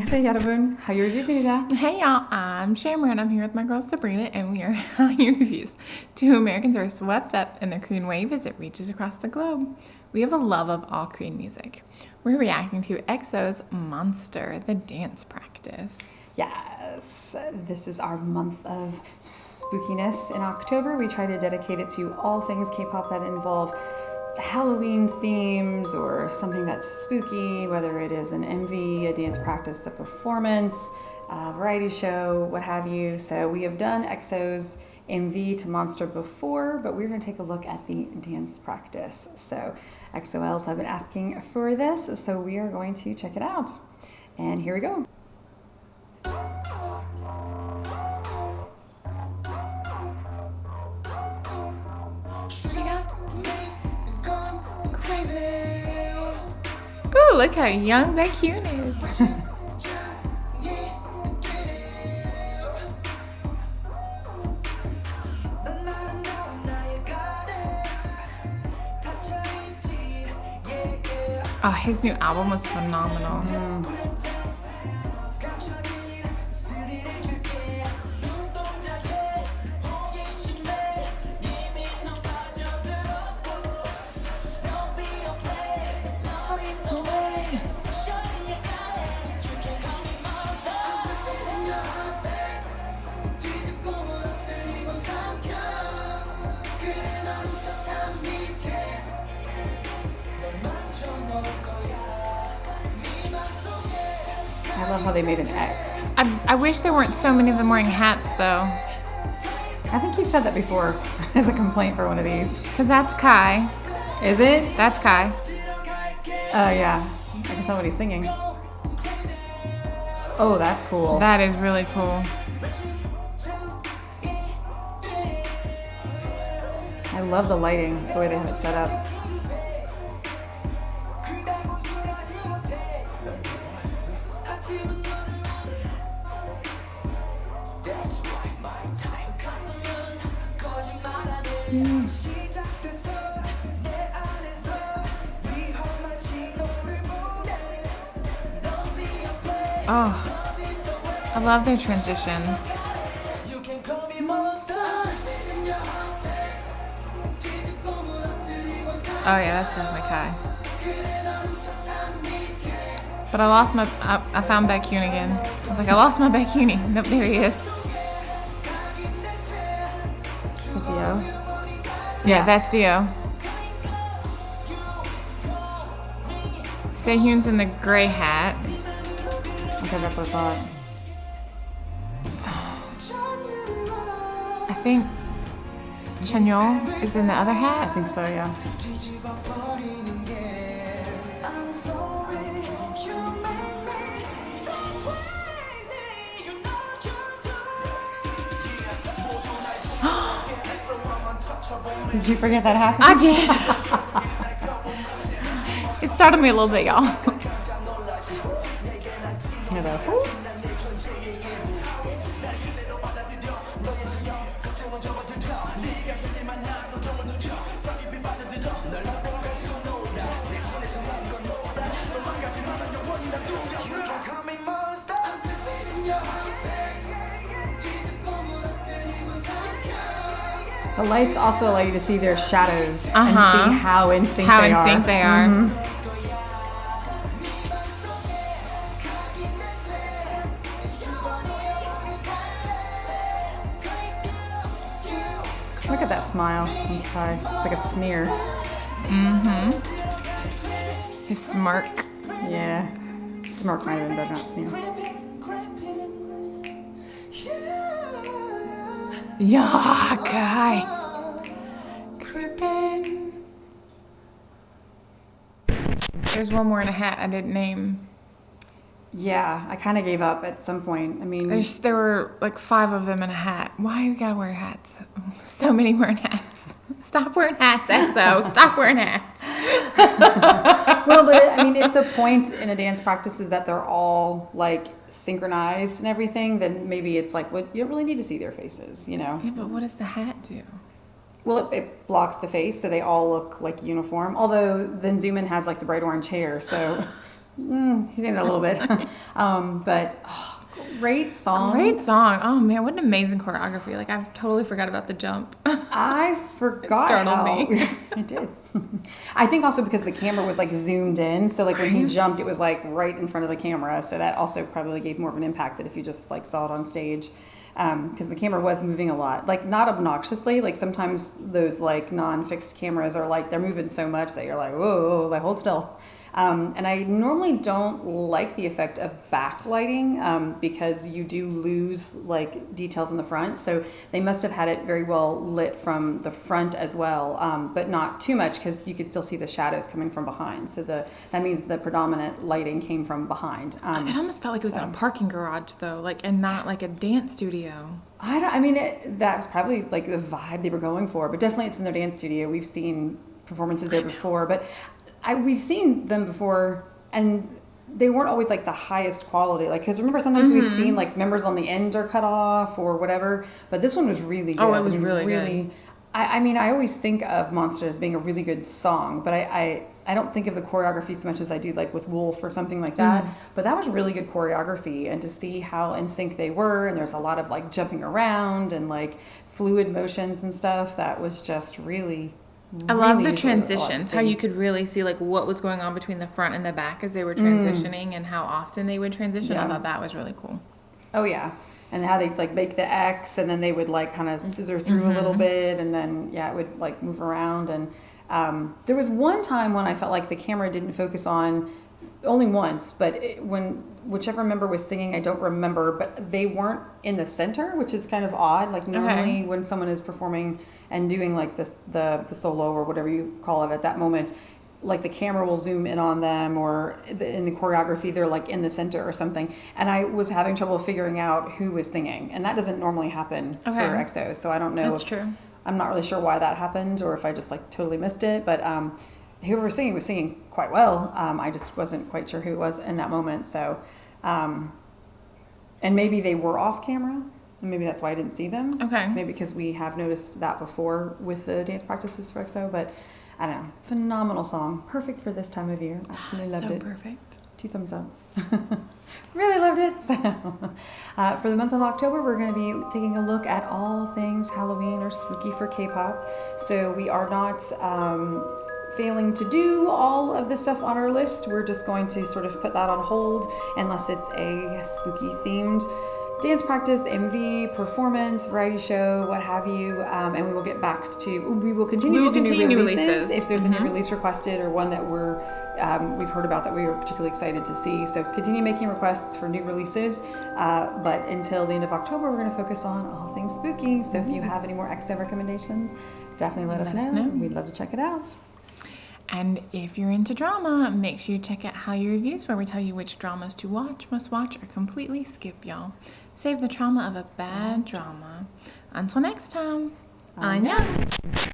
안녕하세요, 여러분. Hallyu Reviews입니다. Hey y'all, I'm Shamron. I'm here with my girl Sabrina, and we are Hallyu Reviews. Two Americans are swept up in the Korean wave as it reaches across the globe. We have a love of all Korean music. We're reacting to EXO's Monster, the dance practice. Yes, this is our month of spookiness. In October, we try to dedicate it to all things K-pop that involve Halloween themes or something that's spooky, whether it is an MV, a dance practice, a performance, a variety show, what have you. So we have done EXO's MV to Monster before, but we're going to take a look at the dance practice. So EXO-Ls have been asking for this, so we are going to check it out. And here we go. Ooh, look how young Baekhyun is. Oh, his new album was phenomenal. I love how they made an X. I wish there weren't so many of them wearing hats, though. I think you've said that before as a complaint for one of these. Because that's Kai. Is it? That's Kai. Oh, yeah. I can tell what he's singing. Oh, that's cool. That is really cool. I love the lighting, the way they have it set up. Oh, I love their transitions. Oh yeah, that's definitely Kai. But I found Baekhyun again. I was like, I lost my Baekhyun. Nope, there he is. Dio. Yeah, that's Dio. Sehun's in the gray hat. Okay, that's what I thought. I think Chanyeol is in the other I hat. think so, yeah. Did you forget that happened? I did. It startled me a little bit, y'all. Yeah, though. The lights also allow you to see their shadows and see how in sync they are. Mm-hmm. Look at that smile. It's like a sneer. Mm-hmm. His smirk. Yeah. Smirk might have been better, not sneer. Yeah, Kai. There's one more in a hat I didn't name. Yeah, I kind of gave up at some point. I mean, There were like 5 of them in a hat. Why you gotta wear hats? So many wearing hats. Stop wearing hats, EXO. Stop wearing hats. well, but I mean, if the point in a dance practice is that they're all like synchronized and everything, then maybe it's like, well, you don't really need to see their faces, you know? Yeah, but what does the hat do? Well, it blocks the face, so they all look like uniform. Although then Zoom In has like the bright orange hair, so He sings a little bit. But great song. Great song. Oh man, what an amazing choreography. Like I totally forgot about the jump. I forgot startled how me. it did. I think also because the camera was like zoomed in, so like when he jumped, it was like right in front of the camera, so that also probably gave more of an impact than if you just like saw it on stage. Because the camera was moving a lot, like not obnoxiously. Like sometimes those like non-fixed cameras are like they're moving so much that you're like, whoa, like hold still. And I normally don't like the effect of backlighting because you do lose like details in the front. So they must have had it very well lit from the front as well, but not too much because you could still see the shadows coming from behind. So that means the predominant lighting came from behind. It almost felt like it was in a parking garage though, like and not like a dance studio. That was probably like the vibe they were going for, but definitely it's in their dance studio. We've seen performances there before, but we've seen them before, and they weren't always like the highest quality. Like, because remember sometimes we've seen like members on the end are cut off or whatever, but this one was really good. Oh, it was really good. I always think of Monster as being a really good song, but I don't think of the choreography so much as I do like with Wolf or something like that. But that was really good choreography, and to see how in sync they were, and there's a lot of like jumping around and like fluid motions and stuff. That was just really. I love the transitions, how you could really see like what was going on between the front and the back as they were transitioning and how often they would transition. Yeah. I thought that was really cool. Oh yeah. And how they like make the X and then they would like kind of scissor through a little bit, and then it would like move around. And there was one time when I felt like the camera didn't focus on, only once, but when whichever member was singing, I don't remember, but they weren't in the center, which is kind of odd. Like normally when someone is performing and doing like the solo or whatever you call it at that moment, like the camera will zoom in on them, or in the choreography they're like in the center or something. And I was having trouble figuring out who was singing, and that doesn't normally happen for EXO. So I don't know. That's true. I'm not really sure why that happened, or if I just like totally missed it. But whoever was singing quite well. I just wasn't quite sure who it was in that moment. So, and maybe they were off camera, and maybe that's why I didn't see them. Okay. Maybe because we have noticed that before with the dance practices for EXO. But I don't know. Phenomenal song. Perfect for this time of year. Absolutely loved it. So perfect. 2 thumbs up. Really loved it. So, for the month of October, we're going to be taking a look at all things Halloween or spooky for K-pop. So we are not failing to do all of the stuff on our list. We're just going to sort of put that on hold unless it's a spooky themed dance practice, MV, performance, variety show, what have you. And we will get back to, we will continue to do new releases if there's a new release requested, or one that we've heard about that we were particularly excited to see. So continue making requests for new releases. But until the end of October, we're going to focus on all things spooky. So if you have any more EXO recommendations, definitely let us know. We'd love to check it out. And if you're into drama, make sure you check out Hallyu Reviews, where we tell you which dramas to watch, must watch, or completely skip, y'all. Save the trauma of a bad drama. Until next time, annyeong!